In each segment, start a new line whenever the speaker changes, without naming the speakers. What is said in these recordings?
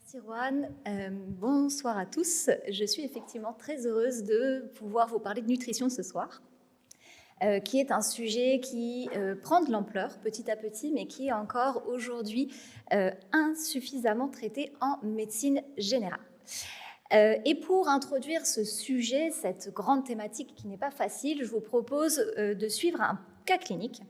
Merci Roanne. Bonsoir à tous. Je suis effectivement très heureuse de pouvoir vous parler de nutrition ce soir, qui est un sujet qui prend de l'ampleur petit à petit, mais qui est encore aujourd'hui insuffisamment traité en médecine générale. Et pour introduire ce sujet, cette grande thématique qui n'est pas facile, je vous propose de suivre un cas clinique.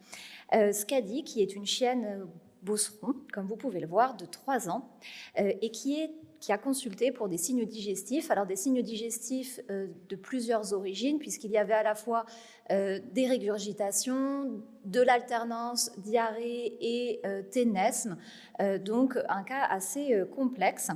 Scadi, qui est une chienne Beauceron, comme vous pouvez le voir, de 3 ans, et qui a consulté pour des signes digestifs. Alors des signes digestifs de plusieurs origines, puisqu'il y avait à la fois des régurgitations, de l'alternance, diarrhée et ténesme, donc un cas assez complexe.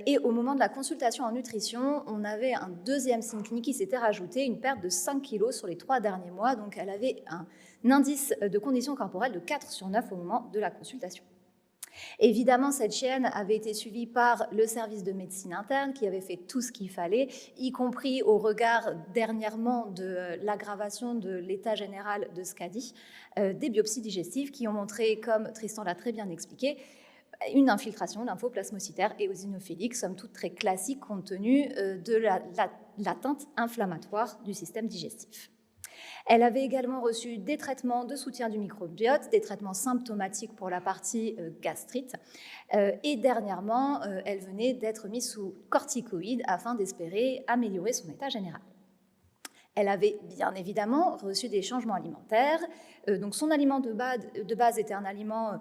Et au moment de la consultation en nutrition, on avait un deuxième signe clinique qui s'était rajouté, une perte de 5 kg sur les 3 derniers mois. Donc elle avait un indice de condition corporelle de 4 sur 9 au moment de la consultation. Évidemment, cette chienne avait été suivie par le service de médecine interne qui avait fait tout ce qu'il fallait, y compris au regard dernièrement de l'aggravation de l'état général de Scadi, des biopsies digestives qui ont montré, comme Tristan l'a très bien expliqué, une infiltration lymphoplasmocytaire éosinophilique, somme toute très classique compte tenu de l'atteinte inflammatoire du système digestif. Elle avait également reçu des traitements de soutien du microbiote, des traitements symptomatiques pour la partie gastrite, et dernièrement, elle venait d'être mise sous corticoïdes afin d'espérer améliorer son état général. Elle avait bien évidemment reçu des changements alimentaires. Donc son aliment de base était un aliment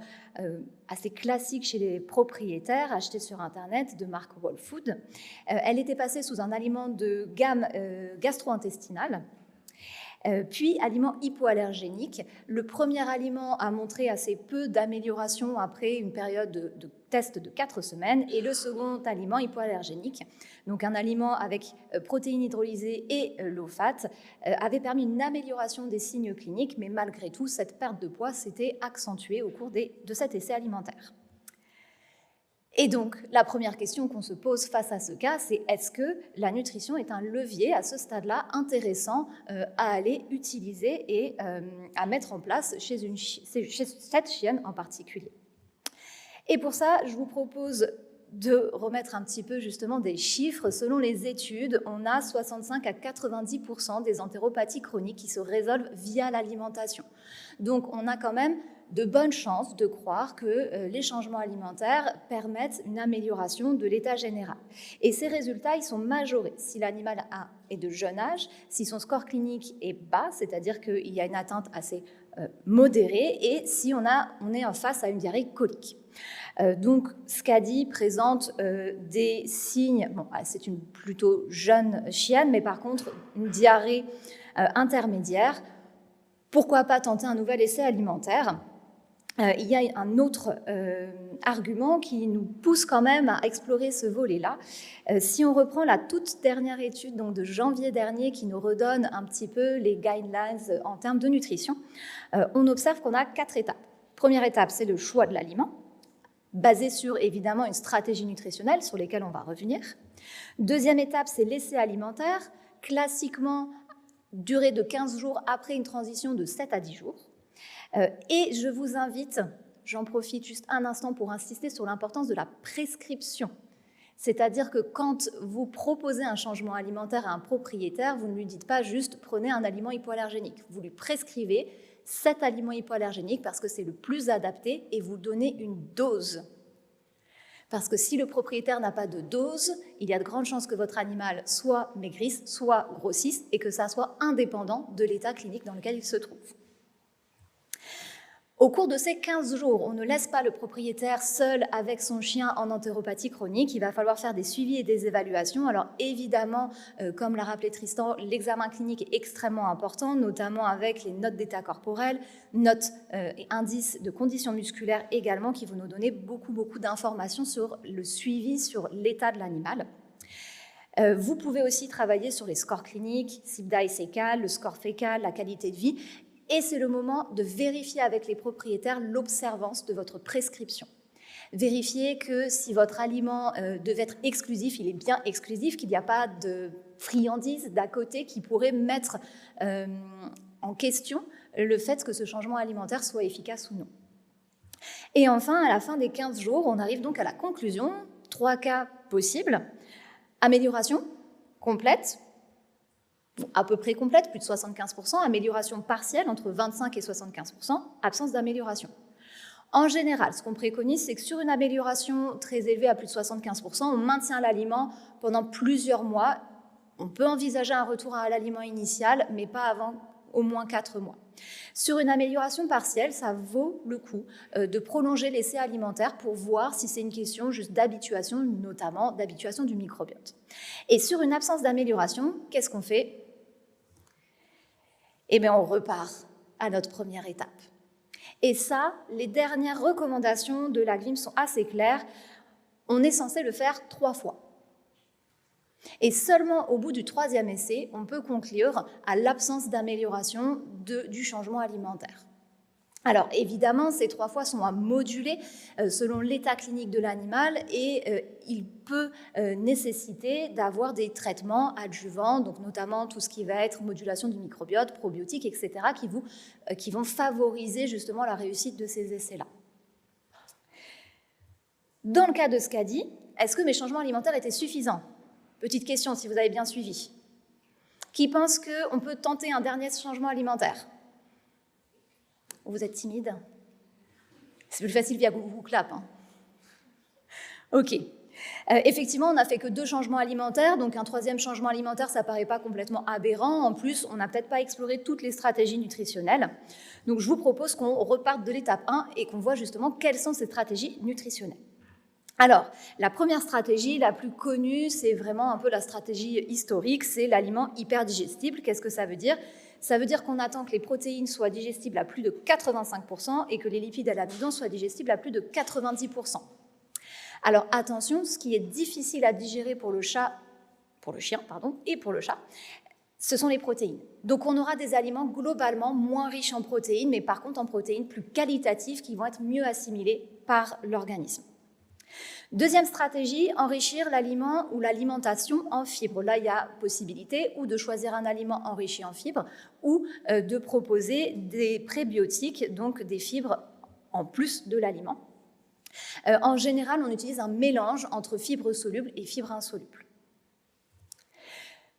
assez classique chez les propriétaires, acheté sur Internet de marque Whole Food. Elle était passée sous un aliment de gamme gastro-intestinale, puis aliment hypoallergénique. Le premier aliment a montré assez peu d'amélioration après une période de test de 4 semaines, et le second aliment hypoallergénique, donc un aliment avec protéines hydrolysées et low fat, avait permis une amélioration des signes cliniques, mais malgré tout, cette perte de poids s'était accentuée au cours de cet essai alimentaire. Et donc, la première question qu'on se pose face à ce cas, c'est est-ce que la nutrition est un levier à ce stade-là intéressant à aller utiliser et à mettre en place chez cette chienne en particulier? Et pour ça, je vous propose de remettre un petit peu justement des chiffres. Selon les études, on a 65 à 90% des entéropathies chroniques qui se résolvent via l'alimentation. Donc, on a quand même de bonnes chances de croire que les changements alimentaires permettent une amélioration de l'état général. Et ces résultats, ils sont majorés si l'animal est de jeune âge, si son score clinique est bas, c'est-à-dire qu'il y a une atteinte assez modérée, et si on est en face à une diarrhée colique. Donc, Scadi présente des signes, c'est une plutôt jeune chienne, mais par contre, une diarrhée intermédiaire. Pourquoi pas tenter un nouvel essai alimentaire ? Il y a un autre argument qui nous pousse quand même à explorer ce volet-là. Si on reprend la toute dernière étude donc de janvier dernier qui nous redonne un petit peu les guidelines en termes de nutrition, on observe qu'on a 4 étapes. Première étape, c'est le choix de l'aliment, basé sur évidemment une stratégie nutritionnelle sur laquelle on va revenir. Deuxième étape, c'est l'essai alimentaire, classiquement durée de 15 jours après une transition de 7 à 10 jours. Et je vous invite, j'en profite juste un instant pour insister sur l'importance de la prescription. C'est-à-dire que quand vous proposez un changement alimentaire à un propriétaire, vous ne lui dites pas juste « prenez un aliment hypoallergénique ». Vous lui prescrivez cet aliment hypoallergénique parce que c'est le plus adapté et vous donnez une dose. Parce que si le propriétaire n'a pas de dose, il y a de grandes chances que votre animal soit maigrisse, soit grossisse et que ça soit indépendant de l'état clinique dans lequel il se trouve. Au cours de ces 15 jours, on ne laisse pas le propriétaire seul avec son chien en entéropathie chronique. Il va falloir faire des suivis et des évaluations. Alors évidemment, comme l'a rappelé Tristan, l'examen clinique est extrêmement important, notamment avec les notes d'état corporel, notes et indices de conditions musculaires également, qui vont nous donner beaucoup d'informations sur le suivi, sur l'état de l'animal. Vous pouvez aussi travailler sur les scores cliniques, CIBDA-ICCAL, le score fécal, la qualité de vie. Et c'est le moment de vérifier avec les propriétaires l'observance de votre prescription. Vérifiez que si votre aliment devait être exclusif, il est bien exclusif, qu'il n'y a pas de friandises d'à côté qui pourraient mettre en question le fait que ce changement alimentaire soit efficace ou non. Et enfin, à la fin des 15 jours, on arrive donc à la conclusion, 3 cas possibles. Amélioration complète, à peu près complète, plus de 75%, amélioration partielle, entre 25 et 75%, absence d'amélioration. En général, ce qu'on préconise, c'est que sur une amélioration très élevée à plus de 75%, on maintient l'aliment pendant plusieurs mois. On peut envisager un retour à l'aliment initial, mais pas avant au moins 4 mois. Sur une amélioration partielle, ça vaut le coup de prolonger l'essai alimentaire pour voir si c'est une question juste d'habituation, notamment d'habituation du microbiote. Et sur une absence d'amélioration, qu'est-ce qu'on fait ? Eh bien, on repart à notre première étape. Et ça, les dernières recommandations de la GLIM sont assez claires. On est censé le faire 3 fois. Et seulement au bout du 3e essai, on peut conclure à l'absence d'amélioration du changement alimentaire. Alors évidemment, ces 3 fois sont à moduler selon l'état clinique de l'animal et il peut nécessiter d'avoir des traitements adjuvants, donc notamment tout ce qui va être modulation du microbiote, probiotiques, etc., qui vont favoriser justement la réussite de ces essais-là. Dans le cas de SCADI, est-ce que mes changements alimentaires étaient suffisants ? Petite question, si vous avez bien suivi. Qui pense qu'on peut tenter un dernier changement alimentaire ? Vous êtes timide ? C'est plus facile via Google Clap. Hein. Ok. Effectivement, on n'a fait que 2 changements alimentaires, donc un 3e changement alimentaire, ça ne paraît pas complètement aberrant. En plus, on n'a peut-être pas exploré toutes les stratégies nutritionnelles. Donc, je vous propose qu'on reparte de l'étape 1 et qu'on voit justement quelles sont ces stratégies nutritionnelles. Alors, la première stratégie, la plus connue, c'est vraiment un peu la stratégie historique, c'est l'aliment hyperdigestible. Qu'est-ce que ça veut dire ? Ça veut dire qu'on attend que les protéines soient digestibles à plus de 85% et que les lipides à l'amidon soient digestibles à plus de 90%. Alors attention, ce qui est difficile à digérer pour le chien et pour le chat, ce sont les protéines. Donc on aura des aliments globalement moins riches en protéines, mais par contre en protéines plus qualitatives qui vont être mieux assimilées par l'organisme. Deuxième stratégie, enrichir l'aliment ou l'alimentation en fibres. Là, il y a possibilité ou de choisir un aliment enrichi en fibres ou de proposer des prébiotiques, donc des fibres en plus de l'aliment. En général, on utilise un mélange entre fibres solubles et fibres insolubles.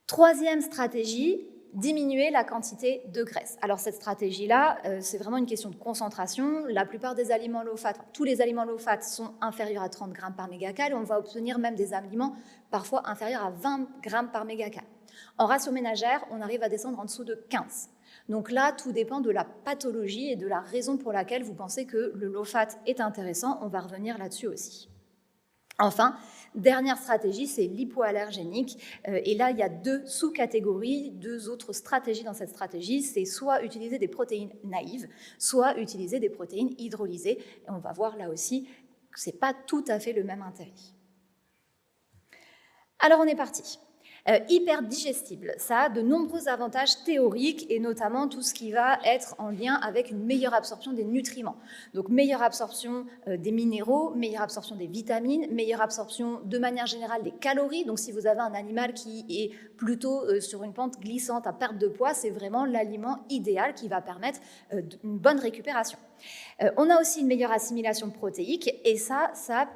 Troisième stratégie, diminuer la quantité de graisse. Alors cette stratégie-là, c'est vraiment une question de concentration. La plupart des aliments low-fat, tous les aliments low-fat sont inférieurs à 30 grammes par mégacal et on va obtenir même des aliments parfois inférieurs à 20 grammes par mégacal. En ration ménagère, on arrive à descendre en dessous de 15. Donc là, tout dépend de la pathologie et de la raison pour laquelle vous pensez que le low-fat est intéressant. On va revenir là-dessus aussi. Enfin, dernière stratégie, c'est l'hypoallergénique. Et là, il y a 2 sous-catégories, 2 autres stratégies dans cette stratégie. C'est soit utiliser des protéines naïves, soit utiliser des protéines hydrolysées. Et on va voir là aussi que ce n'est pas tout à fait le même intérêt. Alors, on est parti. Hyperdigestible, ça a de nombreux avantages théoriques et notamment tout ce qui va être en lien avec une meilleure absorption des nutriments. Donc meilleure absorption des minéraux, meilleure absorption des vitamines, meilleure absorption de manière générale des calories. Donc si vous avez un animal qui est plutôt sur une pente glissante à perte de poids, c'est vraiment l'aliment idéal qui va permettre une bonne récupération. On a aussi une meilleure assimilation protéique et ça a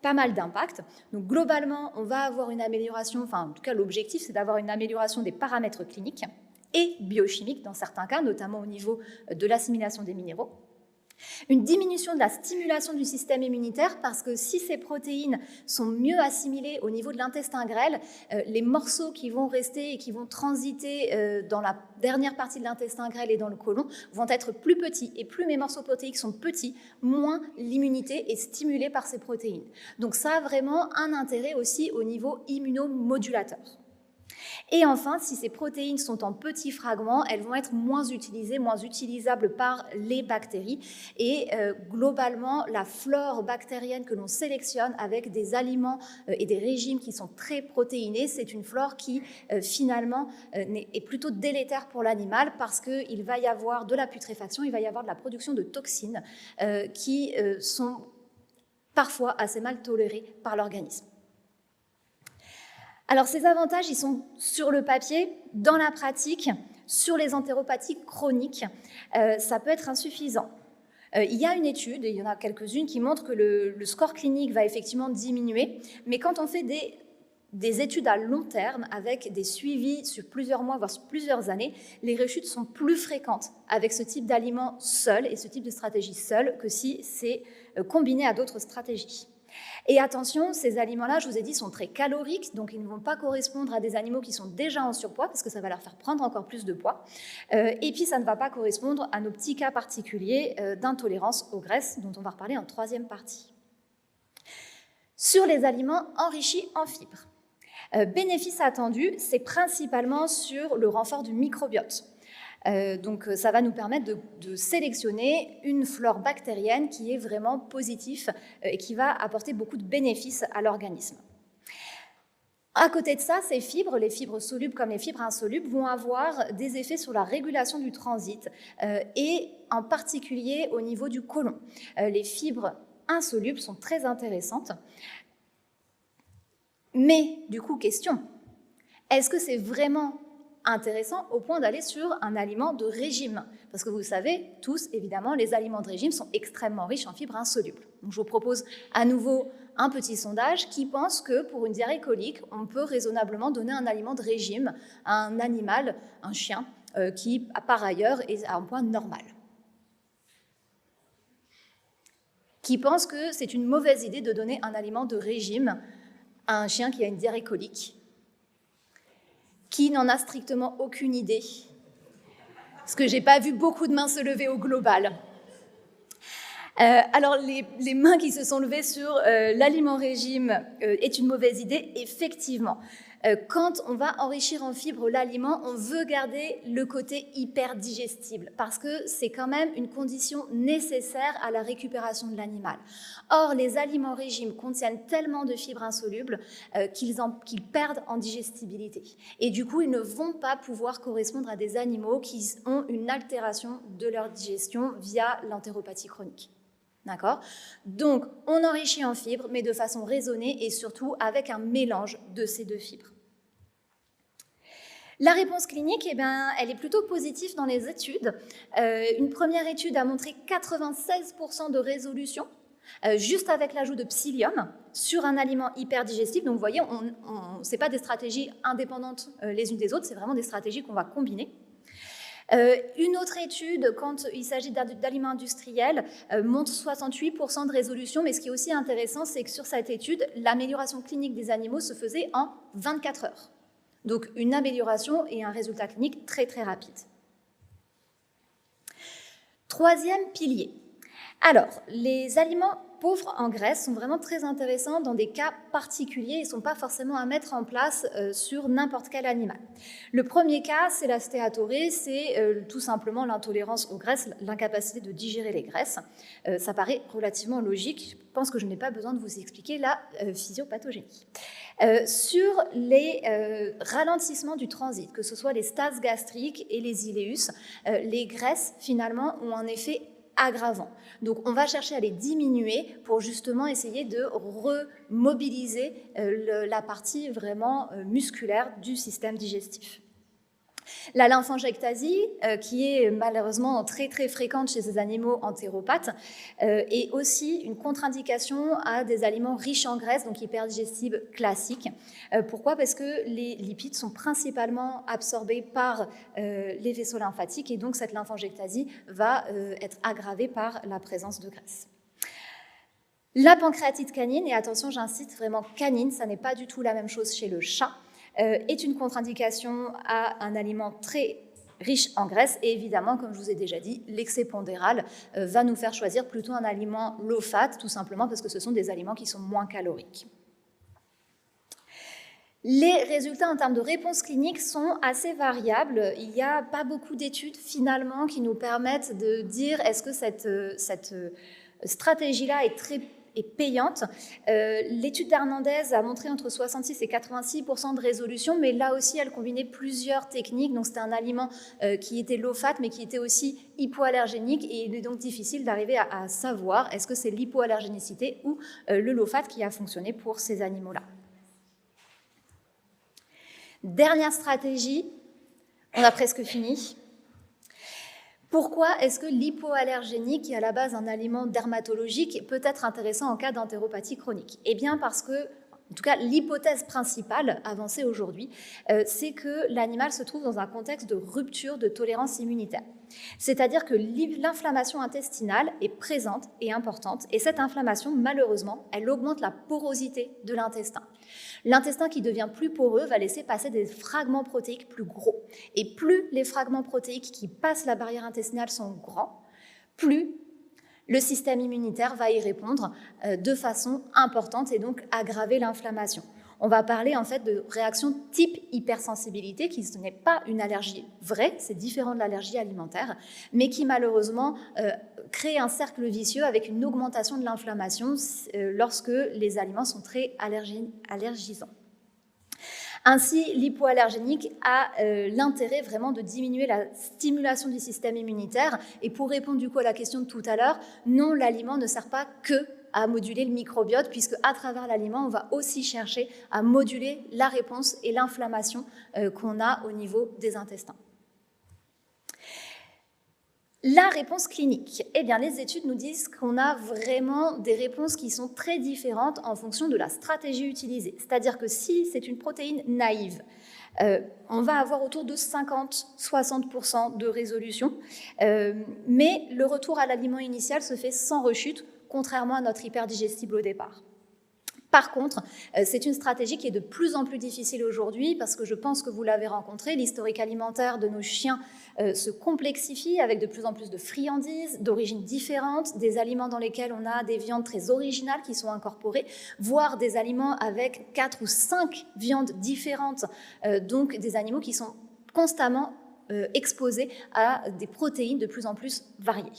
pas mal d'impact. Donc globalement, on va avoir une amélioration, enfin en tout cas l'objectif c'est d'avoir une amélioration des paramètres cliniques et biochimiques dans certains cas, notamment au niveau de l'assimilation des minéraux. Une diminution de la stimulation du système immunitaire parce que si ces protéines sont mieux assimilées au niveau de l'intestin grêle, les morceaux qui vont rester et qui vont transiter dans la dernière partie de l'intestin grêle et dans le côlon vont être plus petits. Et plus mes morceaux protéiques sont petits, moins l'immunité est stimulée par ces protéines. Donc ça a vraiment un intérêt aussi au niveau immunomodulateur. Et enfin, si ces protéines sont en petits fragments, elles vont être moins utilisées, moins utilisables par les bactéries. Et globalement, la flore bactérienne que l'on sélectionne avec des aliments et des régimes qui sont très protéinés, c'est une flore qui finalement est plutôt délétère pour l'animal parce qu'il va y avoir de la putréfaction, il va y avoir de la production de toxines qui sont parfois assez mal tolérées par l'organisme. Alors ces avantages, ils sont sur le papier, dans la pratique, sur les entéropathies chroniques, ça peut être insuffisant. Il y a une étude, et il y en a quelques-unes, qui montrent que le score clinique va effectivement diminuer, mais quand on fait des études à long terme, avec des suivis sur plusieurs mois, voire sur plusieurs années, les rechutes sont plus fréquentes avec ce type d'aliment seul et ce type de stratégie seule que si c'est combiné à d'autres stratégies. Et attention, ces aliments-là, je vous ai dit, sont très caloriques, donc ils ne vont pas correspondre à des animaux qui sont déjà en surpoids, parce que ça va leur faire prendre encore plus de poids. Et puis, ça ne va pas correspondre à nos petits cas particuliers d'intolérance aux graisses, dont on va reparler en troisième partie. Sur les aliments enrichis en fibres, bénéfice attendu, c'est principalement sur le renfort du microbiote. Donc ça va nous permettre de sélectionner une flore bactérienne qui est vraiment positive et qui va apporter beaucoup de bénéfices à l'organisme. À côté de ça, ces fibres, les fibres solubles comme les fibres insolubles, vont avoir des effets sur la régulation du transit et en particulier au niveau du côlon. Les fibres insolubles sont très intéressantes. Mais du coup, question, est-ce que c'est vraiment intéressant au point d'aller sur un aliment de régime? Parce que vous savez tous, évidemment, les aliments de régime sont extrêmement riches en fibres insolubles. Donc, je vous propose à nouveau un petit sondage qui pense que pour une diarrhée colique, on peut raisonnablement donner un aliment de régime à un animal, un chien, qui par ailleurs est à un point normal. Qui pense que c'est une mauvaise idée de donner un aliment de régime à un chien qui a une diarrhée colique? Qui n'en a strictement aucune idée? Parce que je n'ai pas vu beaucoup de mains se lever au global. Alors, les mains qui se sont levées sur l'aliment régime est une mauvaise idée, effectivement. Quand on va enrichir en fibres l'aliment, on veut garder le côté hyper digestible parce que c'est quand même une condition nécessaire à la récupération de l'animal. Or, les aliments régime contiennent tellement de fibres insolubles qu'ils perdent en digestibilité. Et du coup, ils ne vont pas pouvoir correspondre à des animaux qui ont une altération de leur digestion via l'entéropathie chronique. D'accord ? Donc, on enrichit en fibres, mais de façon raisonnée et surtout avec un mélange de ces deux fibres. La réponse clinique, elle est plutôt positive dans les études. Une première étude a montré 96% de résolution juste avec l'ajout de psyllium sur un aliment hyperdigestible. Donc, vous voyez, ce n'est pas des stratégies indépendantes les unes des autres, c'est vraiment des stratégies qu'on va combiner. Une autre étude, quand il s'agit d'aliments industriels, montre 68% de résolution, mais ce qui est aussi intéressant, c'est que sur cette étude, l'amélioration clinique des animaux se faisait en 24 heures. Donc une amélioration et un résultat clinique très très rapide. Troisième pilier. Alors, les aliments pauvres en graisse sont vraiment très intéressants dans des cas particuliers et ne sont pas forcément à mettre en place sur n'importe quel animal. Le premier cas, c'est la stéatorée, c'est tout simplement l'intolérance aux graisses, l'incapacité de digérer les graisses. Ça paraît relativement logique, je pense que je n'ai pas besoin de vous expliquer la physiopathogénie. Sur les ralentissements du transit, que ce soit les stases gastriques et les iléus, les graisses finalement ont un effet aggravant. Donc on va chercher à les diminuer pour justement essayer de remobiliser la partie vraiment musculaire du système digestif. La lymphangiectasie, qui est malheureusement très très fréquente chez ces animaux entéropathes, est aussi une contre-indication à des aliments riches en graisse, donc hyperdigestibles classiques. Pourquoi ? Parce que les lipides sont principalement absorbés par les vaisseaux lymphatiques et donc cette lymphangiectasie va être aggravée par la présence de graisse. La pancréatite canine, et attention j'incite vraiment canine, ça n'est pas du tout la même chose chez le chat, est une contre-indication à un aliment très riche en graisse et évidemment, comme je vous ai déjà dit, l'excès pondéral va nous faire choisir plutôt un aliment low fat, tout simplement parce que ce sont des aliments qui sont moins caloriques. Les résultats en termes de réponse clinique sont assez variables. Il n'y a pas beaucoup d'études finalement qui nous permettent de dire est-ce que cette stratégie-là est payante. L'étude d'Hernandez a montré entre 66 et 86% de résolution, mais là aussi, elle combinait plusieurs techniques. Donc, c'était un aliment qui était low fat, mais qui était aussi hypoallergénique. Et il est donc difficile d'arriver à savoir est-ce que c'est l'hypoallergénicité ou le low fat qui a fonctionné pour ces animaux-là. Dernière stratégie, on a presque fini. Pourquoi est-ce que l'hypoallergénique, qui est à la base un aliment dermatologique, peut être intéressant en cas d'entéropathie chronique? Eh bien parce que, en tout cas, l'hypothèse principale avancée aujourd'hui, c'est que l'animal se trouve dans un contexte de rupture de tolérance immunitaire. C'est-à-dire que l'inflammation intestinale est présente et importante, et cette inflammation, malheureusement, elle augmente la porosité de l'intestin. L'intestin qui devient plus poreux va laisser passer des fragments protéiques plus gros. Et plus les fragments protéiques qui passent la barrière intestinale sont grands, plus le système immunitaire va y répondre de façon importante et donc aggraver l'inflammation. On va parler en fait de réaction type hypersensibilité, qui ce n'est pas une allergie vraie, c'est différent de l'allergie alimentaire, mais qui malheureusement crée un cercle vicieux avec une augmentation de l'inflammation lorsque les aliments sont très allergisants. Ainsi, l'hypoallergénique a l'intérêt vraiment de diminuer la stimulation du système immunitaire. Et pour répondre du coup à la question de tout à l'heure, non, l'aliment ne sert pas que à moduler le microbiote, puisque à travers l'aliment, on va aussi chercher à moduler la réponse et l'inflammation qu'on a au niveau des intestins. La réponse clinique, eh bien, les études nous disent qu'on a vraiment des réponses qui sont très différentes en fonction de la stratégie utilisée. C'est-à-dire que si c'est une protéine naïve, on va avoir autour de 50-60% de résolution, mais le retour à l'aliment initial se fait sans rechute, contrairement à notre hyperdigestible au départ. Par contre, c'est une stratégie qui est de plus en plus difficile aujourd'hui parce que je pense que vous l'avez rencontré, l'historique alimentaire de nos chiens se complexifie avec de plus en plus de friandises d'origines différentes, des aliments dans lesquels on a des viandes très originales qui sont incorporées, voire des aliments avec 4 ou 5 viandes différentes, donc des animaux qui sont constamment exposés à des protéines de plus en plus variées.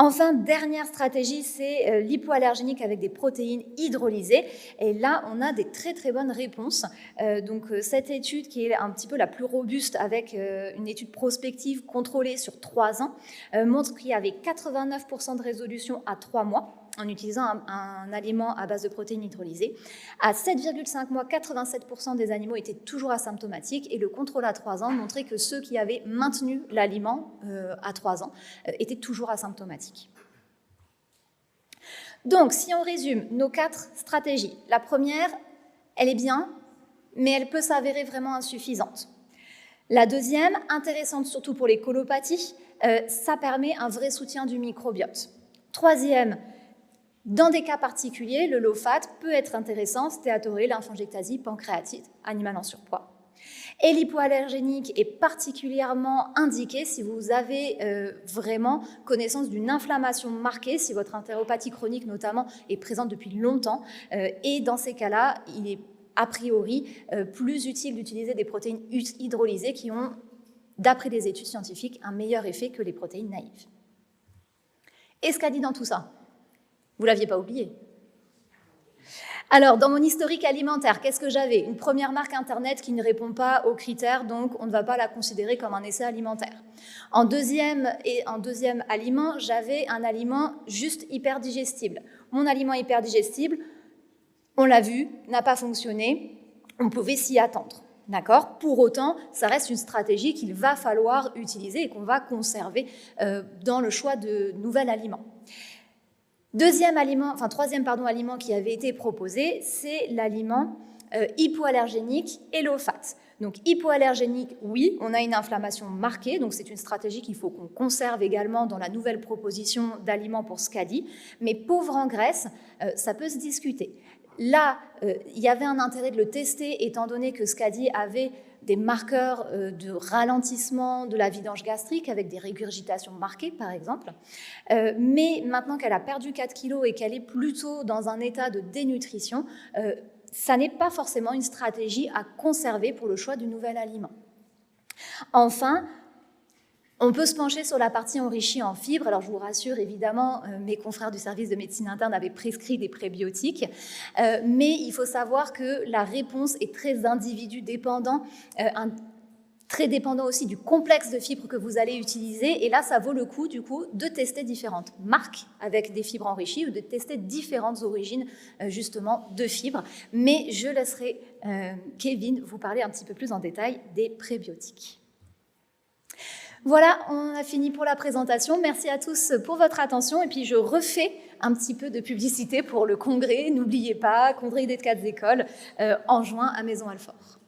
Enfin, dernière stratégie, c'est l'hypoallergénique avec des protéines hydrolysées. Et là, on a des très très bonnes réponses. Donc cette étude qui est un petit peu la plus robuste avec une étude prospective contrôlée sur 3 ans montre qu'il y avait 89% de résolution à 3 mois en utilisant un aliment à base de protéines hydrolysées. À 7,5 mois, 87% des animaux étaient toujours asymptomatiques et le contrôle à 3 ans montrait que ceux qui avaient maintenu l'aliment à 3 ans étaient toujours asymptomatiques. Donc, si on résume nos 4 stratégies, la première, elle est bien, mais elle peut s'avérer vraiment insuffisante. La deuxième, intéressante surtout pour les colopathies, ça permet un vrai soutien du microbiote. Troisième, dans des cas particuliers, le low-fat peut être intéressant, stéatorée, lymphangiectasie, pancréatite, animal en surpoids. Et l'hypoallergénique est particulièrement indiqué si vous avez vraiment connaissance d'une inflammation marquée, si votre entéropathie chronique notamment est présente depuis longtemps. Et dans ces cas-là, il est a priori plus utile d'utiliser des protéines hydrolysées qui ont, d'après des études scientifiques, un meilleur effet que les protéines naïves. Et ce qu'a dit dans tout ça ? Vous ne l'aviez pas oublié. Alors, dans mon historique alimentaire, qu'est-ce que j'avais? Une première marque Internet qui ne répond pas aux critères, donc on ne va pas la considérer comme un essai alimentaire. En deuxième aliment, j'avais un aliment juste hyperdigestible. Mon aliment hyperdigestible, on l'a vu, n'a pas fonctionné, on pouvait s'y attendre. D'accord ? Pour autant, ça reste une stratégie qu'il va falloir utiliser et qu'on va conserver dans le choix de nouvel aliment. Troisième aliment qui avait été proposé, c'est l'aliment hypoallergénique et low-fat. Donc hypoallergénique, oui, on a une inflammation marquée, donc c'est une stratégie qu'il faut qu'on conserve également dans la nouvelle proposition d'aliments pour SCADI, mais pauvre en graisse, ça peut se discuter. Là, il y avait un intérêt de le tester, étant donné que SCADI avait des marqueurs de ralentissement de la vidange gastrique avec des régurgitations marquées, par exemple. Mais maintenant qu'elle a perdu 4 kilos et qu'elle est plutôt dans un état de dénutrition, ça n'est pas forcément une stratégie à conserver pour le choix du nouvel aliment. Enfin, on peut se pencher sur la partie enrichie en fibres. Alors, je vous rassure, évidemment, mes confrères du service de médecine interne avaient prescrit des prébiotiques, mais il faut savoir que la réponse est très individu-dépendant, très dépendant aussi du complexe de fibres que vous allez utiliser. Et là, ça vaut le coup, du coup, de tester différentes marques avec des fibres enrichies ou de tester différentes origines, justement, de fibres. Mais je laisserai Kevin vous parler un petit peu plus en détail des prébiotiques. Voilà, on a fini pour la présentation. Merci à tous pour votre attention. Et puis, je refais un petit peu de publicité pour le congrès. N'oubliez pas, congrès des 4 écoles en juin à Maison Alfort.